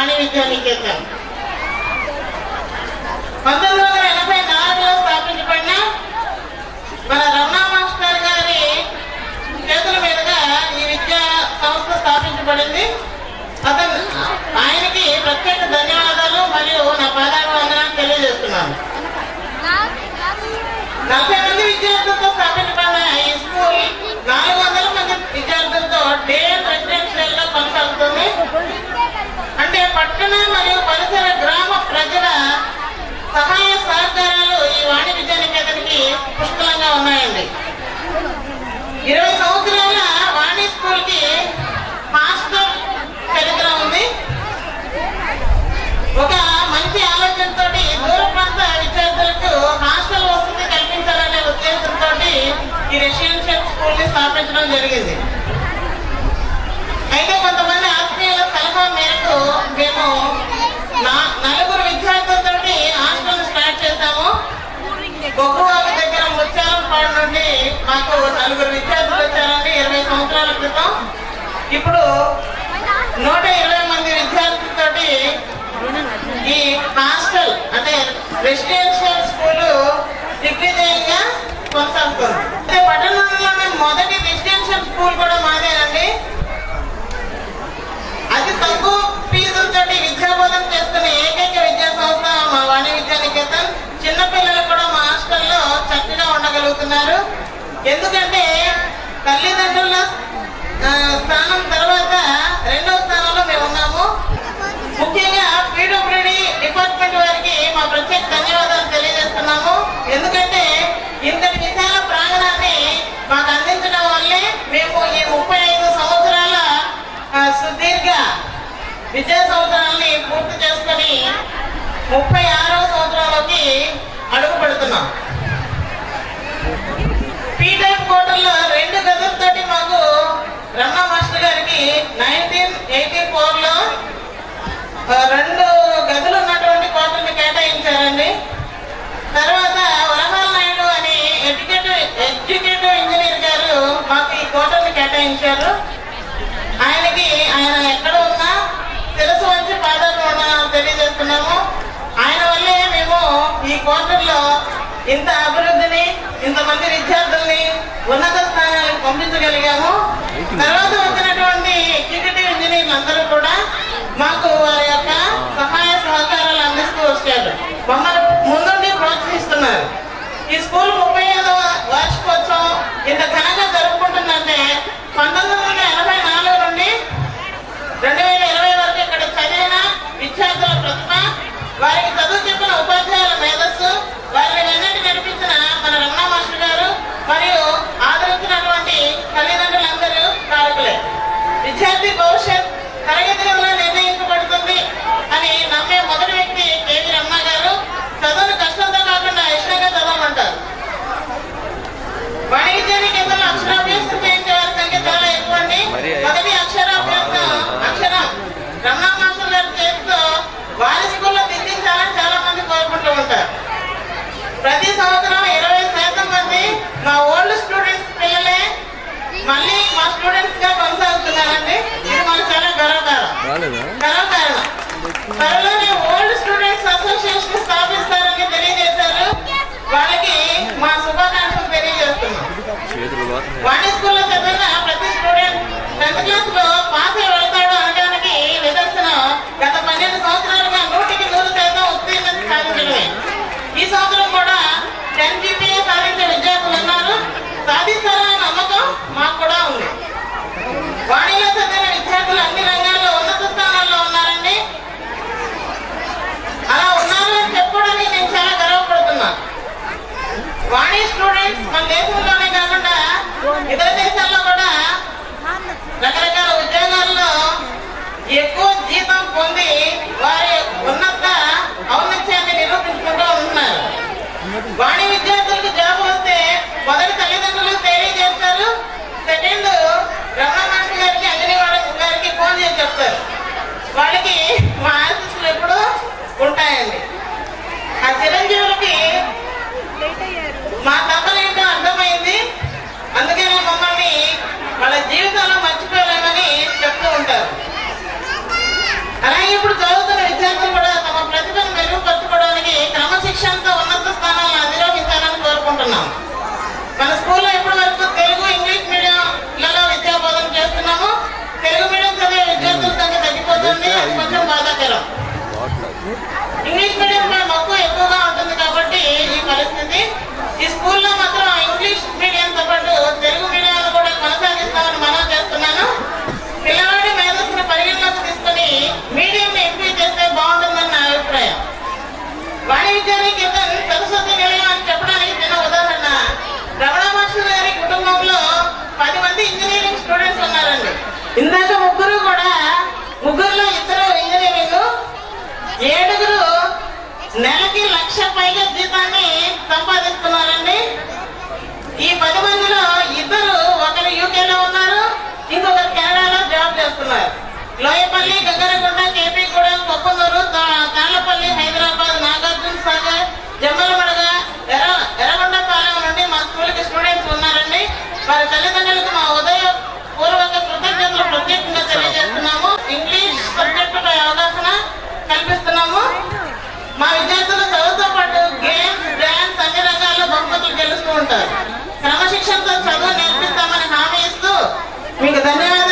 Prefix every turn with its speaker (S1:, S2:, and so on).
S1: వాణి విద్యానికేతన్ 1984లో స్థాపించబడిన మన రమణ మాస్టర్ గారి చేతుల మీదుగా ఈ విద్యా సంస్థ స్థాపించబడింది. ఆయనకి ప్రత్యేక ధన్యవాదాలు మరియు నా పాదాభివందనాలు తెలియజేస్తున్నాను. 40 మంది విద్యార్థులతో స్థాపించబడిన ఈ స్కూల్ 400 మంది విద్యార్థులతో డే రెసిడెన్షియల్ గా కొనసాగుతుంది. అంటే పట్టణ మరియు పరిసర గ్రామ ప్రజల సహాయ సహకారాలు ఈ వాణి విద్యానికేతన్కి పుష్కలంగా ఉన్నాయండి. 20 సంవత్సరాల వాణి స్కూల్ కి హాస్టల్ చరిత్ర ఉంది. ఒక మంచి ఆలోచనతో దూర ప్రాంత విద్యార్థులకు హాస్టల్ వసతి కల్పించాలనే ఉద్దేశంతో ఈ రెసిడెన్షియల్ స్కూల్ ని స్థాపించడం జరిగింది. అయితే కొంతమంది ఆత్మీయుల సలహా మేరకు మేము 4 విద్యార్థులతో హాస్టల్ స్టార్ట్ చేశాము. బొగ్గువాగు దగ్గర ముత్యాలంపాడు నుండి మాకు 4 విద్యార్థులు వచ్చారండి 20 సంవత్సరాల క్రితం. ఇప్పుడు 120 మంది విద్యార్థులతోటి ఈ హాస్టల్ అంటే రెసిడెన్షియల్ స్కూల్ దిగ్విజయంగా కొనసాగుతుంది. అంటే పట్టణంలోనే మొదటి రెసిడెన్షియల్ స్కూల్ కూడా మాదేనండి. అతి తక్కువ ఫీజులతో విద్యాబోధన చేస్తున్న ఏకైక విద్యా సంస్థ మా వాణి విద్యానికేతన్. చిన్నపిల్లలు కూడా మా హాస్టల్లో చక్కగా ఉండగలుగుతున్నారు. ఎందుకంటే తల్లిదండ్రుల స్థానం తర్వాత 2వ స్థానంలో మేము ఉన్నాము. ముఖ్యంగా పీడబ్ల్యూడీ డిపార్ట్మెంట్ వారికి మా ప్రత్యేక ధన్యవాదాలు తెలియజేస్తున్నాము. ఎందుకంటే ఇంతటి విశాల ప్రాంగణాన్ని మాకు అందించడం వల్లే మేము ఈ 35 సంవత్సరాల సుదీర్ఘ విద్యా సంవత్సరాలని పూర్తి చేసుకొని 36వ సంవత్సరంలోకి అడుగు పెడుతున్నాం. పీటైప్ కోటల్లో 2 గదులతోటి మాకు రమణ మాస్టర్ గారికి 1984లో 2 గదులు ఉన్నటువంటి కోటల్ని కేటాయించారండి. తర్వాత వరహాల నాయుడు అని ఎడ్యుకేటివ్ ఇంజనీర్ గారు మాకు ఈ కోటల్ని కేటాయించారు. ఆయన ఎక్కడ ఉన్నా తెలుసు వచ్చి పాదాలు తెలియజేస్తున్నాము. ఆయన వల్లే మేము ఈ క్వార్టర్లో ఇంత అభివృద్ధిని ఇంతమంది విద్యార్థుల్ని ఉన్నత స్థానాలకు పంపించగలిగాము. తర్వాత వచ్చినటువంటి ఎగ్జిక్యూటివ్ ఇంజనీర్లు అందరూ కూడా మాకు వారి యొక్క సహాయ సహకారాలు అందిస్తూ వచ్చారు. మమ్మల్ని ముందుండి ప్రోత్సహిస్తున్నారు. ఈ స్కూల్ 35వ వార్షికోత్సవం ఇంత ఘనంగా జరుపుకుంటుందంటే 1984 నుండి 2020 వరకు ఇక్కడ చదివిన విద్యార్థుల ప్రతిభ, వారికి చదువు చెప్పిన ఉపాధ్యాయుల మేధస్సు, వారిని వెన్నటి నడిపించిన మన రమణ మాస్టర్ గారు మరియు ఆదరించినటువంటి తల్లిదండ్రులందరూ కారకులే. విద్యార్థి భవిష్యత్ తరగతి గదిలో నిర్ణయించబడుతుంది అని నమ్మే మొదటి వ్యక్తి కేవీ రమణ గారు. చదువును కష్టంతో కాకుండా ఇష్టంగా చదవమంటారు. వాణి విద్యానికేతన్లో అక్షరాభ్యాసం చేయించే వారి సంఖ్య చాలా ఎక్కువ అండి. మొదటి అక్షరం రమణ మాస్టర్ గారి చేతితో వారి స్కూల్లో దిద్దించాలని చాలా మంది కోరుకుంటూ ఉంటారు. ప్రతి సంవత్సరం 20% మంది మా ఓల్డ్ స్టూడెంట్స్ పిల్లలే మళ్ళీ మా స్టూడెంట్స్ గా కొనసాగుతున్నారండి. ఇది మనకు చాలా గర్వకారణం. త్వరలోనే ఓల్డ్ స్టూడెంట్స్ అసోసియేషన్ స్థాపిస్తారని తెలియజేశారు. వాళ్ళకి మా శుభాకాంక్షలు తెలియజేస్తున్నాం. వాణి స్కూల్లో చదివిన ప్రతి స్టూడెంట్ 10th క్లాస్ లో పాస్ అయి వెళ్తాడు అనడానికి నిదర్శనం గత 12 సంవత్సరాలుగా 100కి 100% ఉత్తీర్ణత సాధించడమే. ఈ సంవత్సరం కూడా 10 GPA సాధించే విద్యార్థులు ఉన్నారు. సాధిస్తారనే నమ్మకం మాకు కూడా ఉంది. వాణిలో చదివిన విద్యార్థులు అన్ని రంగాల్లో ఉన్నత స్థానాల్లో ఉన్నారండి. అలా ఉన్నారు అని చెప్పుకోవడానికి నేను చాలా గర్వపడుతున్నాను. వాణి స్టూడెంట్స్ మన దేశంలోనే కాకుండా ఇతర దేశాల్లో కూడా రకరకాల ఉద్యోగాల్లో ఎక్కువ జీతం పొంది వారి ఉన్నత ఔన్నత్యాన్ని నిరూపించుకుంటూ ఉంటున్నారు. వాణి విద్యార్థులకు జాబ్ వస్తే మొదటి తల్లిదండ్రులకు తెలియజేస్తారు. సెకండ్ రమణ మాస్టర్ గారికి అంజనీ గారికి ఫోన్ చేసి చెప్తారు. వాళ్ళకి మా ఆశీస్సులు ఎప్పుడు ఉంటాయండి. ఆ చిరంజీవులకి మా తప్పనేంటో అర్థమైంది. మన స్కూల్లో ఇప్పటి వరకు తెలుగు ఇంగ్లీష్ మీడియంలలో విద్యాబోధన చేస్తున్నాము. తెలుగు మీడియం చదివే విద్యార్థుల సంఖ్య తగ్గిపోతుంది, అది కొంచెం బాధాకరం. ఇంగ్లీష్ మీడియం మక్కువ ఎక్కువగా ఉంటుంది కాబట్టి ఈ పరిస్థితి. ఈ స్కూల్లో మాత్రం ఇంగ్లీష్ మీడియంతో పాటు తెలుగు మీడియాన్ని కూడా కొనసాగిస్తామని మనం చేస్తున్నాను. పిల్లవాడి మేధస్సును పరిగణలోకి తీసుకుని మీడియంని ఎంపిక చేస్తే బాగుంటుందని నా అభిప్రాయం. వాణిజ్య నికేతన్ సరస్వతి నిలయం అని చెప్పడానికి చిన్న ఉదాహరణ. రమణ మహర్షి గారి కుటుంబంలో 10 మంది ఇంజనీరింగ్ స్టూడెంట్స్ ఉన్నారండి. ఇందాక ముగ్గురులో ఇద్దరు ఇంజనీరింగ్, 7 నెలకి 1,00,000 పైగా జీతాన్ని సంపాదిస్తున్నారండి. ఈ 10 మందిలో ఇద్దరు, ఒకరు యూకేలో ఉన్నారు, ఇంకొకరు కెనడాలో జాబ్ చేస్తున్నారు. లోయపల్లి, గగ్గరగుంట, కేపీగూడెం, కొప్పనూరు, తాళ్లపల్లి, హైదరాబాద్, నాగార్జున సాగర్, జమ్మలమడగ, ఎర్రగొండపాలెం నుండి మా స్కూల్కి స్టూడెంట్స్ ఉన్నారండి. వారి తల్లిదండ్రులకు మా ఉదయపూర్వక కృతజ్ఞతలు ప్రత్యేకంగా తెలియజేస్తున్నాము. ఇంగ్లీష్ సబ్జెక్టుపై అవగాహన కల్పిస్తున్నాము. మా విద్యార్థులు చదువుతో పాటు గేమ్స్, డాన్స్ అన్ని రంగాల్లో బహుమతులు గెలుస్తూ ఉంటారు. క్రమశిక్షణతో చదువు నేర్పిస్తామని హామీ ఇస్తూ మీకు ధన్యవాదాలు.